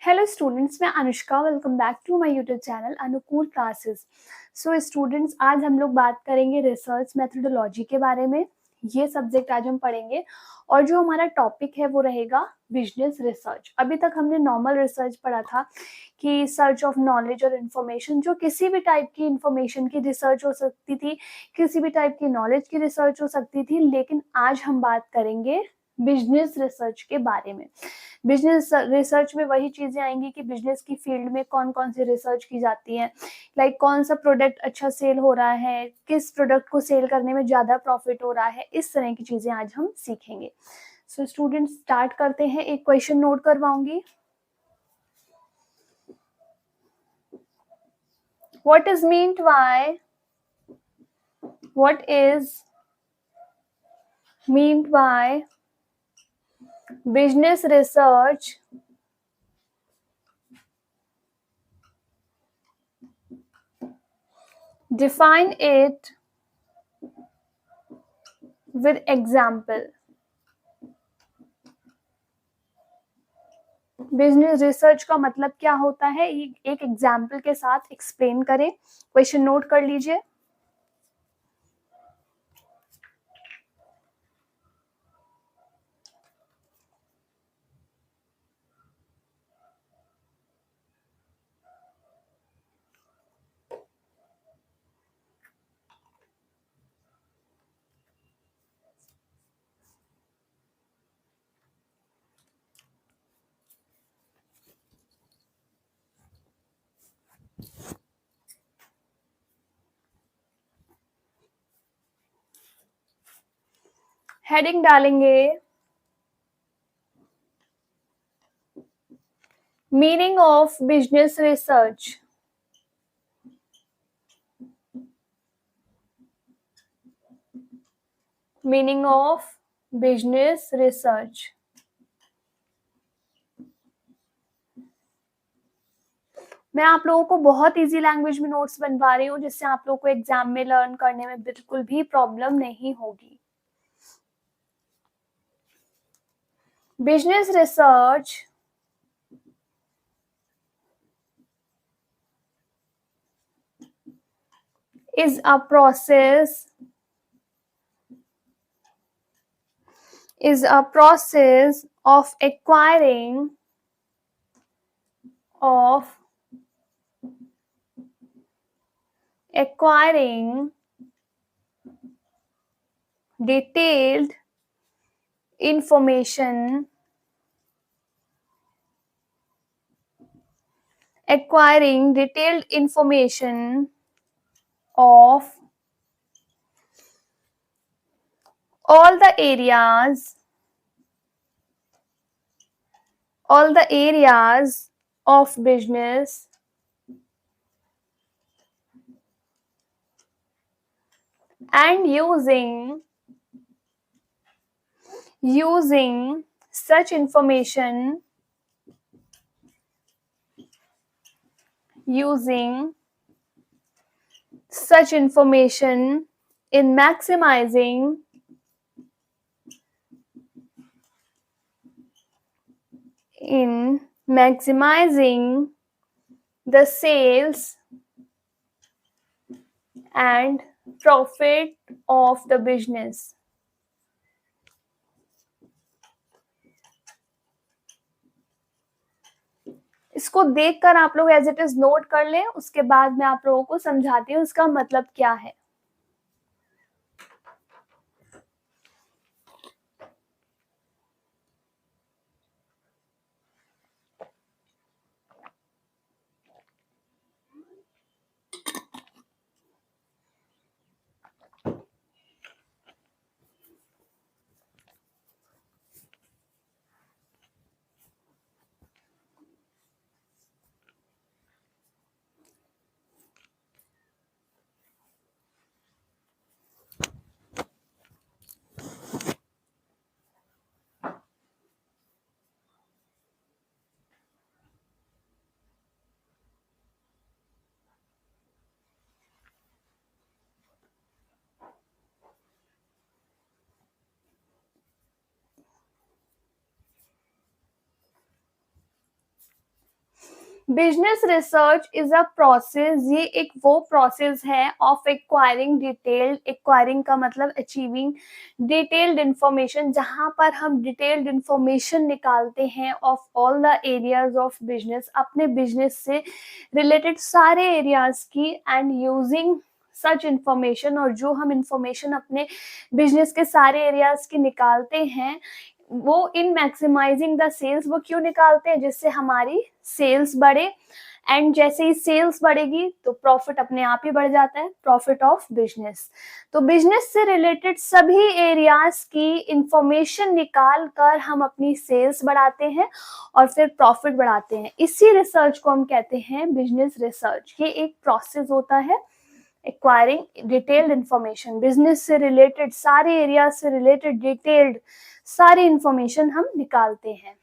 Hello students, मैं Anushka. Welcome back to my YouTube channel Anukul classes. So students, आज हम लोग बात करेंगे रिसर्च मेथोडोलॉजी के बारे में। ये सब्जेक्ट आज हम पढ़ेंगे और जो हमारा टॉपिक है वो रहेगा बिजनेस रिसर्च। अभी तक हमने नॉर्मल रिसर्च पढ़ा था कि सर्च ऑफ नॉलेज और इन्फॉर्मेशन, जो किसी भी टाइप की इंफॉर्मेशन की रिसर्च हो सकती थी, किसी भी टाइप की नॉलेज की रिसर्च हो सकती थी। लेकिन आज हम बात करेंगे बिजनेस रिसर्च के बारे में। बिजनेस रिसर्च में वही चीजें आएंगी कि बिजनेस की फील्ड में कौन कौन सी रिसर्च की जाती है, लाइक कौन सा प्रोडक्ट अच्छा सेल हो रहा है, किस प्रोडक्ट को सेल करने में ज्यादा प्रॉफिट हो रहा है। इस तरह की चीजें आज हम सीखेंगे। सो स्टूडेंट, स्टार्ट करते हैं। एक क्वेश्चन नोट करवाऊंगी। what is meant by what is meant by business research? Define it with example. Business research का मतलब क्या होता है, एक एग्जाम्पल के साथ एक्सप्लेन करें। क्वेश्चन नोट कर लीजिए। हेडिंग डालेंगे meaning of business research. Meaning of business research. मैं आप लोगों को बहुत इजी लैंग्वेज में नोट्स बनवा रही हूँ, जिससे आप लोगों को एग्जाम में लर्न करने में बिल्कुल भी प्रॉब्लम नहीं होगी। Business research is a process of acquiring detailed information of all the areas of business and using such information in maximizing the sales and profit of the business. इसको देखकर आप लोग एज इट इज नोट कर लें, उसके बाद मैं आप लोगों को समझाती हूँ इसका मतलब क्या है। Business research is a process, ये एक वो प्रोसेस है ऑफ एक्वायरिंग का मतलब अचीविंग डिटेल्ड इंफॉर्मेशन, जहां पर हम डिटेल्ड इंफॉर्मेशन निकालते हैं of all the areas of business, अपने बिजनेस से रिलेटेड सारे एरियाज की, एंड यूजिंग सच इंफॉर्मेशन, और जो हम इंफॉर्मेशन अपने बिजनेस के सारे एरियाज की निकालते हैं वो इन मैक्सिमाइजिंग द सेल्स, वो क्यों निकालते हैं, जिससे हमारी सेल्स बढ़े, एंड जैसे ही सेल्स बढ़ेगी तो प्रॉफिट अपने आप ही बढ़ जाता है, प्रॉफिट ऑफ बिजनेस। तो बिजनेस से रिलेटेड सभी एरियाज की इंफॉर्मेशन निकाल कर हम अपनी सेल्स बढ़ाते हैं और फिर प्रॉफिट बढ़ाते हैं। इसी रिसर्च को हम कहते हैं बिजनेस रिसर्च। ये एक प्रोसेस होता है एक्वायरिंग डिटेल्ड इंफॉर्मेशन, बिजनेस से रिलेटेड सारे एरिया से रिलेटेड डिटेल्ड सारी इंफॉर्मेशन हम निकालते हैं।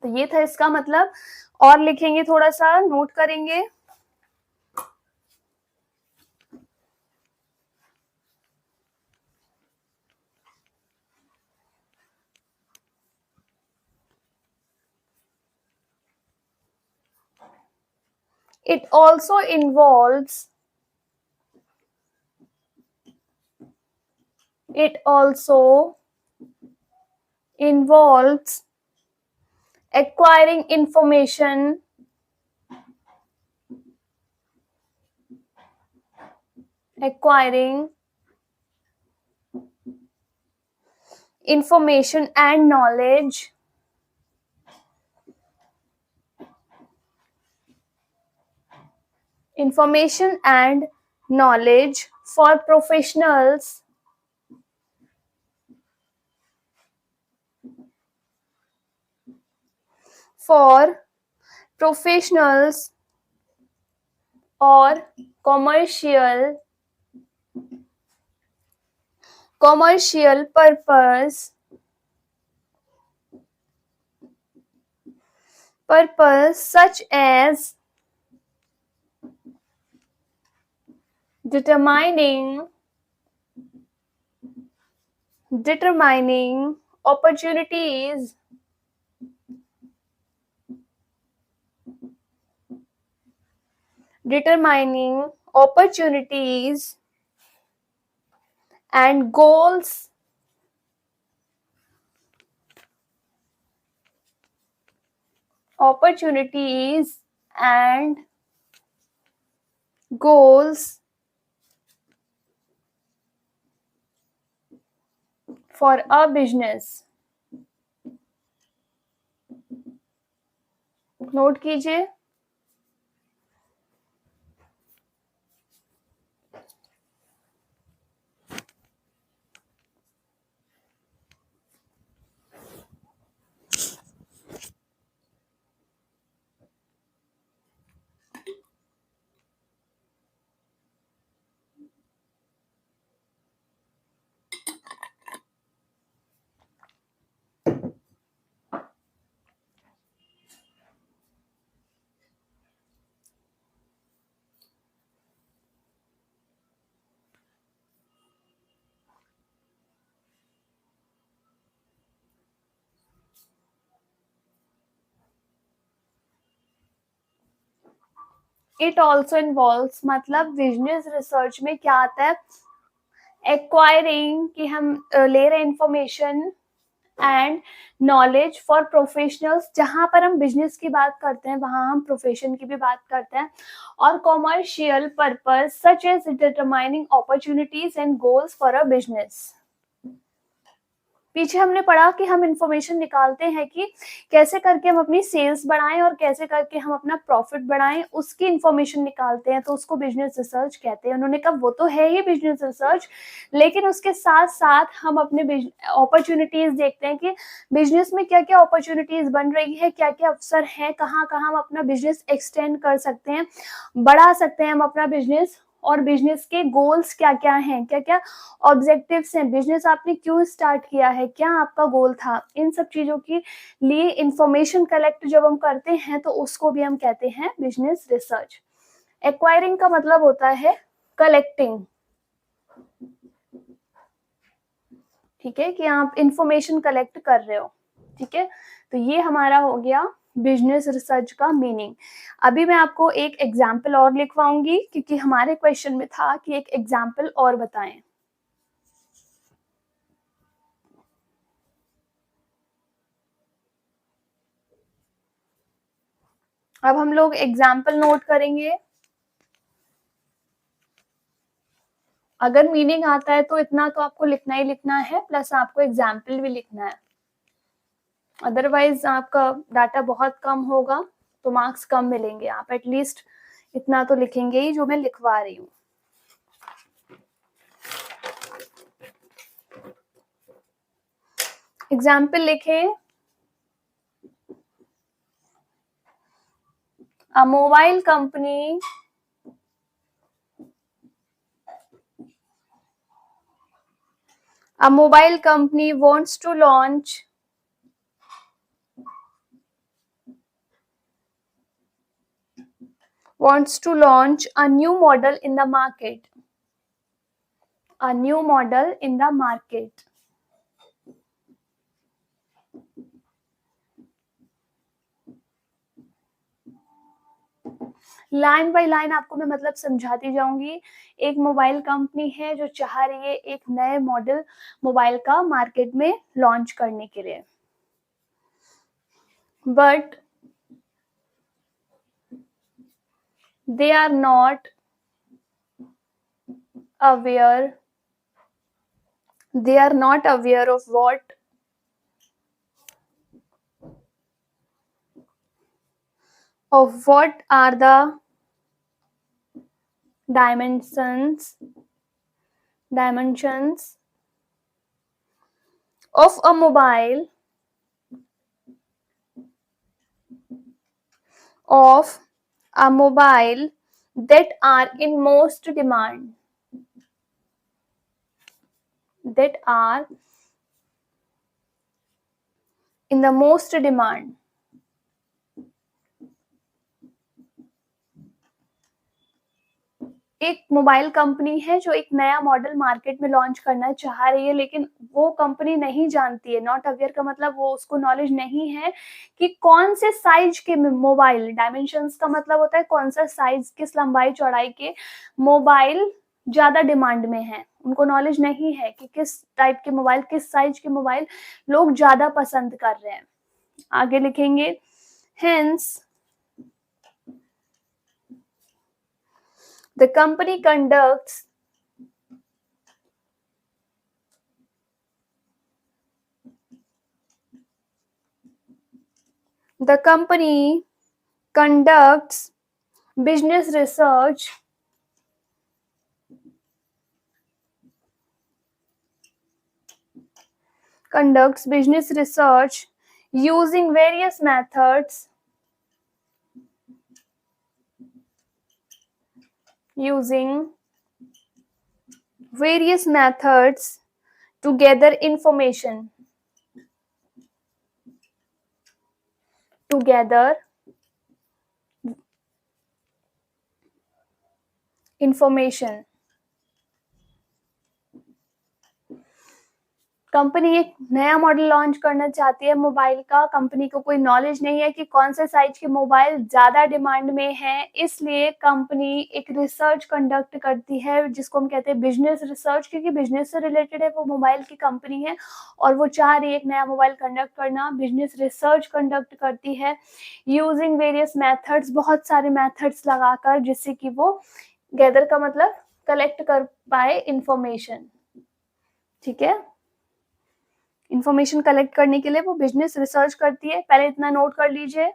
तो ये था इसका मतलब, और लिखेंगे, थोड़ा सा नोट करेंगे। It also involves acquiring information and knowledge for professionals or commercial purpose such as determining opportunities and goals for a business। Note कीजिए। इट ऑल्सो इन्वॉल्व्स मतलब बिजनेस रिसर्च में क्या आता है, एक्वायरिंग कि हम ले रहे information and knowledge for professionals, जहां पर हम बिजनेस की बात करते हैं वहां हम प्रोफेशन की भी बात करते हैं, और commercial purpose such as determining opportunities and goals for a business. पीछे हमने पढ़ा कि हम इंफॉर्मेशन निकालते हैं कि कैसे करके हम अपनी सेल्स बढ़ाएं और कैसे करके हम अपना प्रॉफिट बढ़ाएं, उसकी इंफॉर्मेशन निकालते हैं, तो उसको बिजनेस रिसर्च कहते हैं। उन्होंने कहा वो तो है ही बिजनेस रिसर्च, लेकिन उसके साथ साथ हम अपने अपॉर्चुनिटीज देखते हैं कि बिजनेस में क्या क्या अपॉर्चुनिटीज बन रही है, क्या क्या अवसर हैं, कहाँ कहाँ हम अपना बिजनेस एक्सटेंड कर सकते हैं, बढ़ा सकते हैं हम अपना बिजनेस, और बिजनेस के गोल्स क्या क्या हैं, क्या क्या ऑब्जेक्टिव्स हैं, बिजनेस आपने क्यों स्टार्ट किया है, क्या आपका गोल था, इन सब चीजों के लिए इंफॉर्मेशन कलेक्ट जब हम करते हैं तो उसको भी हम कहते हैं बिजनेस रिसर्च। एक्वायरिंग का मतलब होता है कलेक्टिंग, ठीक है, कि आप इंफॉर्मेशन कलेक्ट कर रहे हो, ठीक है। तो ये हमारा हो गया बिजनेस रिसर्च का मीनिंग। अभी मैं आपको एक एग्जाम्पल और लिखवाऊंगी क्योंकि हमारे क्वेश्चन में था कि एक एग्जाम्पल और बताएं। अब हम लोग एग्जाम्पल नोट करेंगे। अगर मीनिंग आता है तो इतना तो आपको लिखना ही लिखना है, प्लस आपको एग्जाम्पल भी लिखना है। अदरवाइज आपका डाटा बहुत कम होगा तो मार्क्स कम मिलेंगे। आप एटलीस्ट इतना तो लिखेंगे ही जो मैं लिखवा रही हूँ। एग्जाम्पल लिखें। A mobile company wants to launch a new model in the market. A new model in the market. Line by line आपको मैं मतलब समझाती जाऊंगी। एक मोबाइल कंपनी है जो चाह रही है एक नए मॉडल मोबाइल का मार्केट में लॉन्च करने के लिए, but they are not aware of what are the dimensions of a mobile that are in most demand, that are in the most demand. एक मोबाइल कंपनी है जो एक नया मॉडल मार्केट में लॉन्च करना चाह रही है, लेकिन वो कंपनी नहीं जानती है। नॉट अवेयर का मतलब वो उसको नॉलेज नहीं है कि कौन से साइज के मोबाइल, डायमेंशंस का मतलब होता है कौन सा साइज, किस लंबाई चौड़ाई के मोबाइल ज्यादा डिमांड में है। उनको नॉलेज नहीं है कि किस टाइप के मोबाइल, किस साइज के मोबाइल लोग ज्यादा पसंद कर रहे हैं। आगे लिखेंगे, hence the company conducts business research using various methods to gather information. Company एक नया मॉडल लॉन्च करना चाहती है मोबाइल का। कंपनी को कोई नॉलेज नहीं है कि कौन से साइज के मोबाइल ज्यादा डिमांड में है, इसलिए कंपनी एक रिसर्च कंडक्ट करती है जिसको हम कहते हैं बिजनेस रिसर्च, क्योंकि बिजनेस से रिलेटेड है, वो मोबाइल की कंपनी है और वो चाह रही है एक नया मोबाइल कंडक्ट करना। बिजनेस रिसर्च कंडक्ट करती है यूजिंग वेरियस मेथड्स, बहुत सारे मेथड्स लगाकर, जिससे कि वो गैदर का मतलब कलेक्ट कर पाए इंफॉर्मेशन। ठीक है, इंफॉर्मेशन कलेक्ट करने के लिए वो बिजनेस रिसर्च करती है। पहले इतना नोट कर लीजिए।